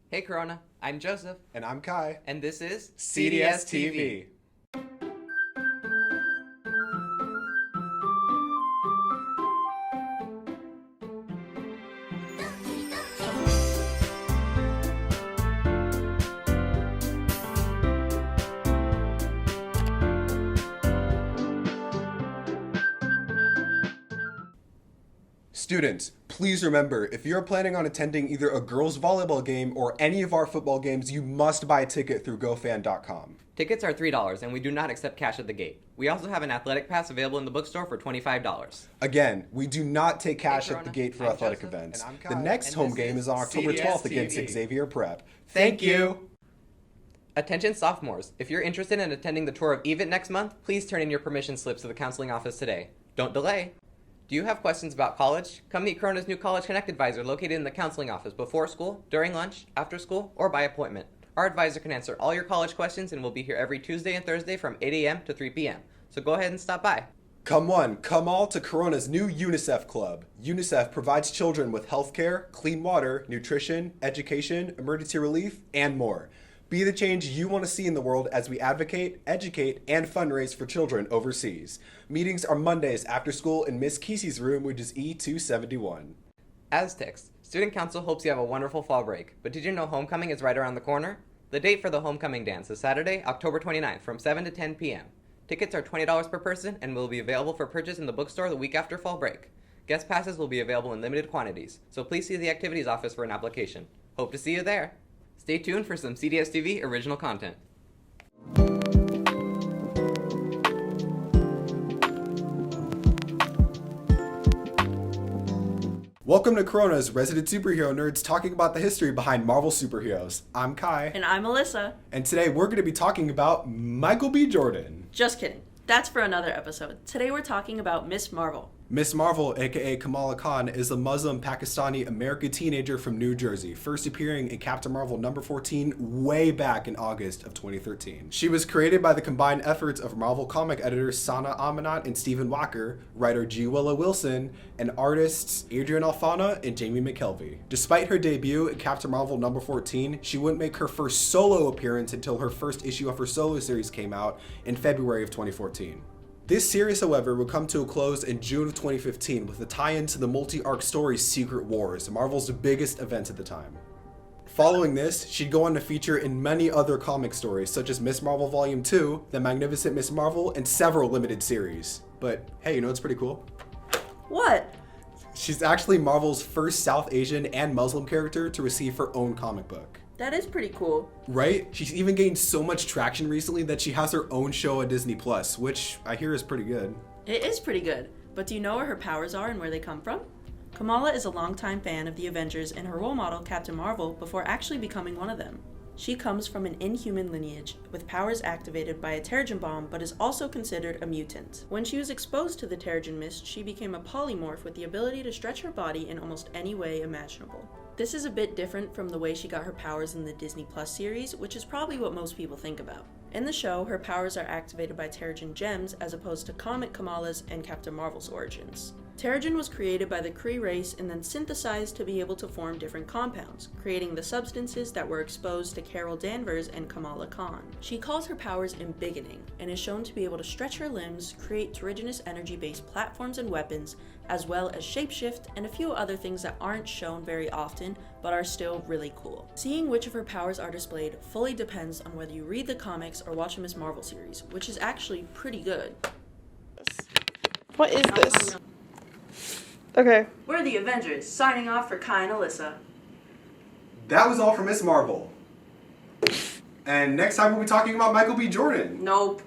Hey Corona, I'm Joseph, And I'm Kai. and this is cdstv. Students, please remember, if you're planning on attending either a girls' volleyball game or any of our football games, you must buy a ticket through gofan.com. Tickets are $3 and we do not accept cash at the gate. We also have an athletic pass available in the bookstore for $25. Again, we do not take cash Hey, at the Corona. gate for I'm athletic Joseph. events. And I'm The Kai. next And home this game is is on October 12th CDSTV. against Xavier Prep. Thank you! Attention sophomores, if you're interested in attending the tour of EVIT next month, please turn in your permission slips to the counseling office today. Don't delay. Do you have questions about college? Come meet Corona's new College Connect advisor located in the counseling office before school, during lunch, after school, or by appointment. Our advisor can answer all your college questions and will be here every Tuesday and Thursday from 8 a.m. to 3 p.m. So go ahead and stop by. Come one, come all to Corona's new UNICEF Club. UNICEF provides children with healthcare, clean water, nutrition, education, emergency relief, and more. Be the change you want to see in the world as we advocate, educate, and fundraise for children overseas. Meetings are Mondays after school in Miss Kesey's room, which is E271. Aztecs, Student Council hopes you have a wonderful fall break, but did you know homecoming is right around the corner? The date for the homecoming dance is Saturday, October 29th from 7 to 10 p.m. Tickets are $20 per person and will be available for purchase in the bookstore the week after fall break. Guest passes will be available in limited quantities, so please see the activities office for an application. Hope to see you there. Stay tuned for some CDSTV original content. Welcome to Corona's Resident Superhero Nerds talking about the history behind Marvel superheroes. I'm Kai, And I'm Alyssa. and today we're going to be talking about Michael B. Jordan. Just kidding. That's for another episode. Today we're talking about Miss Marvel. Miss Marvel, aka Kamala Khan, is a Muslim Pakistani American teenager from New Jersey, first appearing in Captain Marvel number 14 way back in August of 2013. She was created by the combined efforts of Marvel comic editors Sana Amanat and Stephen Walker, writer G. Willow Wilson, and artists Adrian Alfano and Jamie McKelvey. Despite her debut in Captain Marvel number 14, she wouldn't make her first solo appearance until her first issue of her solo series came out in February of 2014. This series, however, would come to a close in June of 2015 with a tie-in to the multi-arc story Secret Wars, Marvel's biggest event at the time. Following this, she'd go on to feature in many other comic stories, such as Miss Marvel Volume 2, The Magnificent Miss Marvel, and several limited series. But hey, you know what's pretty cool? What? She's actually Marvel's first South Asian and Muslim character to receive her own comic book. That is pretty cool. Right? She's even gained so much traction recently that she has her own show on Disney Plus, which I hear is pretty good. It is pretty good. But do you know where her powers are and where they come from? Kamala is a longtime fan of the Avengers and her role model, Captain Marvel, before actually becoming one of them. She comes from an inhuman lineage, with powers activated by a Terrigen bomb, but is also considered a mutant. When she was exposed to the Terrigen mist, she became a polymorph with the ability to stretch her body in almost any way imaginable. This is a bit different from the way she got her powers in the Disney Plus series, which is probably what most people think about. In the show, her powers are activated by Terrigen gems as opposed to comic Kamala's and Captain Marvel's origins. Terrigen was created by the Kree race and then synthesized to be able to form different compounds, creating the substances that were exposed to Carol Danvers and Kamala Khan. She calls her powers embiggening and is shown to be able to stretch her limbs, create terrigenous energy-based platforms and weapons, as well as shapeshift and a few other things that aren't shown very often but are still really cool. Seeing which of her powers are displayed fully depends on whether you read the comics or watch a Miss Marvel series, which is actually pretty good. What is this? Okay. We're the Avengers, signing off for Kai and Alyssa. That was all for Miss Marvel. And next time we'll be talking about Michael B. Jordan. Nope.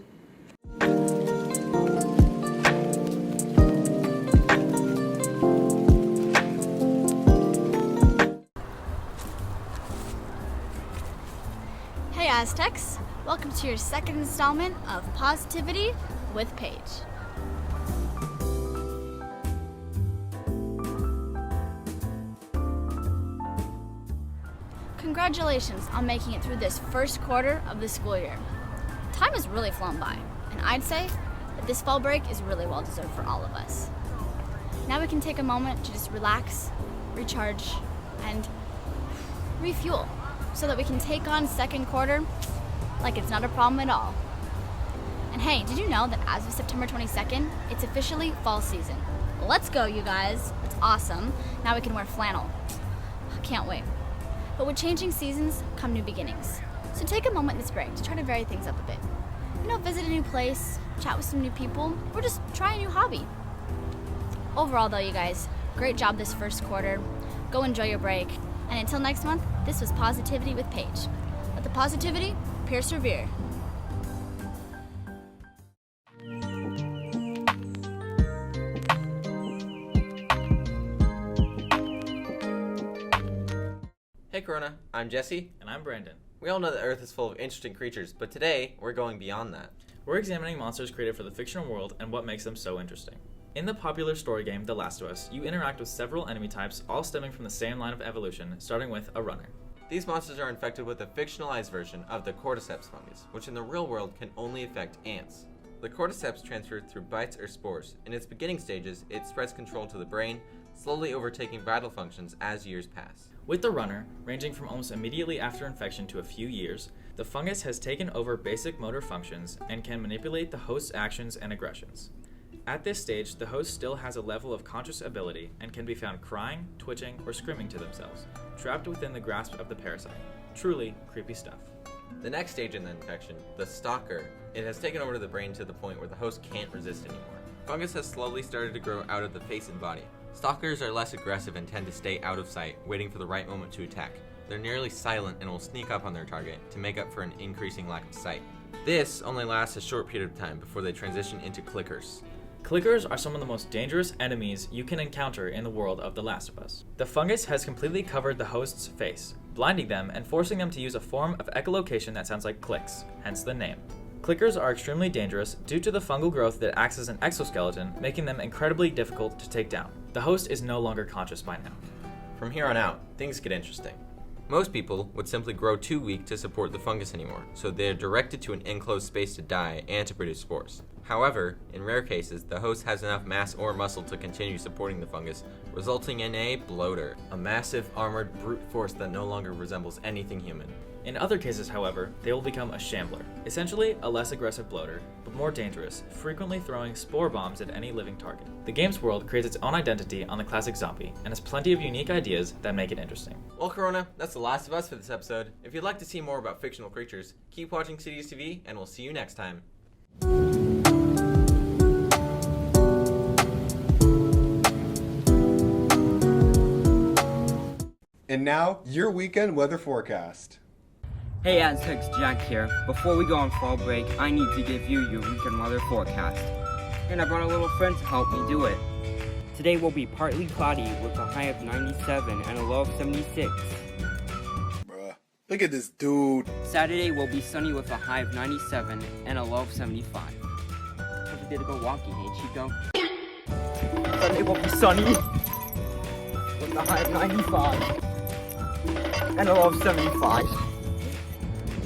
Hey Aztecs, welcome to your second installment of Positivity with Paige. Congratulations on making it through this first quarter of the school year. Time has really flown by, and I'd say that this fall break is really well deserved for all of us. Now we can take a moment to just relax, recharge, and refuel. so that we can take on second quarter like it's not a problem at all. And hey, did you know that as of September 22nd, it's officially fall season? Let's go, you guys. It's awesome. Now we can wear flannel. Can't wait. But with changing seasons come new beginnings. So take a moment this break to try to vary things up a bit. Visit a new place, chat with some new people, or just try a new hobby. Overall though, you guys, great job this first quarter. Go enjoy your break. And until next month, this was Positivity with Paige. Let the positivity persevere. Hey Corona, I'm Jesse. And I'm Brandon. We all know that Earth is full of interesting creatures, but today we're going beyond that. We're examining monsters created for the fictional world and what makes them so interesting. In the popular story game The Last of Us, you interact with several enemy types, all stemming from the same line of evolution, starting with a runner. These monsters are infected with a fictionalized version of the cordyceps fungus, which in the real world can only affect ants. The cordyceps transfer through bites or spores. In its beginning stages, it spreads control to the brain, slowly overtaking vital functions as years pass. With the runner, ranging from almost immediately after infection to a few years, the fungus has taken over basic motor functions and can manipulate the host's actions and aggressions. At this stage, the host still has a level of conscious ability and can be found crying, twitching, or screaming to themselves, trapped within the grasp of the parasite. Truly creepy stuff. The next stage in the infection, the stalker, it has taken over to the brain to the point where the host can't resist anymore. Fungus has slowly started to grow out of the face and body. Stalkers are less aggressive and tend to stay out of sight, waiting for the right moment to attack. They're nearly silent and will sneak up on their target to make up for an increasing lack of sight. This only lasts a short period of time before they transition into clickers. Clickers are some of the most dangerous enemies you can encounter in the world of The Last of Us. The fungus has completely covered the host's face, blinding them and forcing them to use a form of echolocation that sounds like clicks, hence the name. Clickers are extremely dangerous due to the fungal growth that acts as an exoskeleton, making them incredibly difficult to take down. The host is no longer conscious by now. From here on out, things get interesting. Most people would simply grow too weak to support the fungus anymore, so they are directed to an enclosed space to die and to produce spores. However, in rare cases, the host has enough mass or muscle to continue supporting the fungus, resulting in a bloater, a massive armored brute force that no longer resembles anything human. In other cases, however, they will become a shambler, essentially a less aggressive bloater, but more dangerous, frequently throwing spore bombs at any living target. The game's world creates its own identity on the classic zombie, and has plenty of unique ideas that make it interesting. Well, Corona, that's The Last of Us for this episode. If you'd like to see more about fictional creatures, keep watching cdstv, and we'll see you next time. And now, your weekend weather forecast. Hey Aztecs, Jack here. Before we go on fall break, I need to give you your weekend weather forecast. And I brought a little friend to help me do it. Today will be partly cloudy with a high of 97 and a low of 76. Bruh, look at this dude. Saturday will be sunny with a high of 97 and a low of 75. Have a day to go walking, ain't you, Chico? Sunday will be sunny with a high of 95 and a low of 75.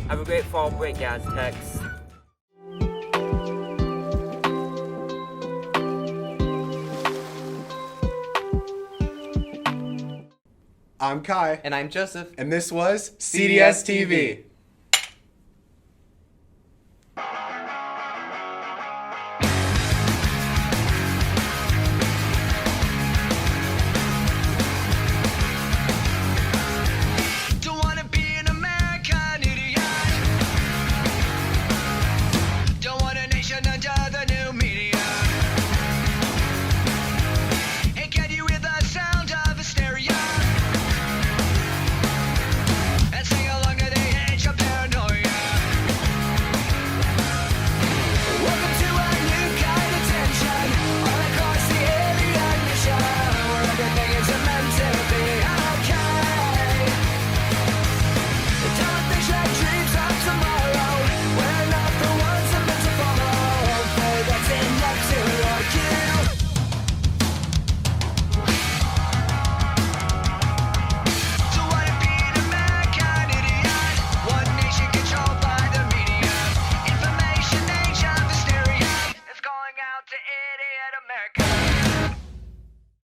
Have a great fall break, Aztecs. I'm Kai, And I'm Joseph. and this was cdstv.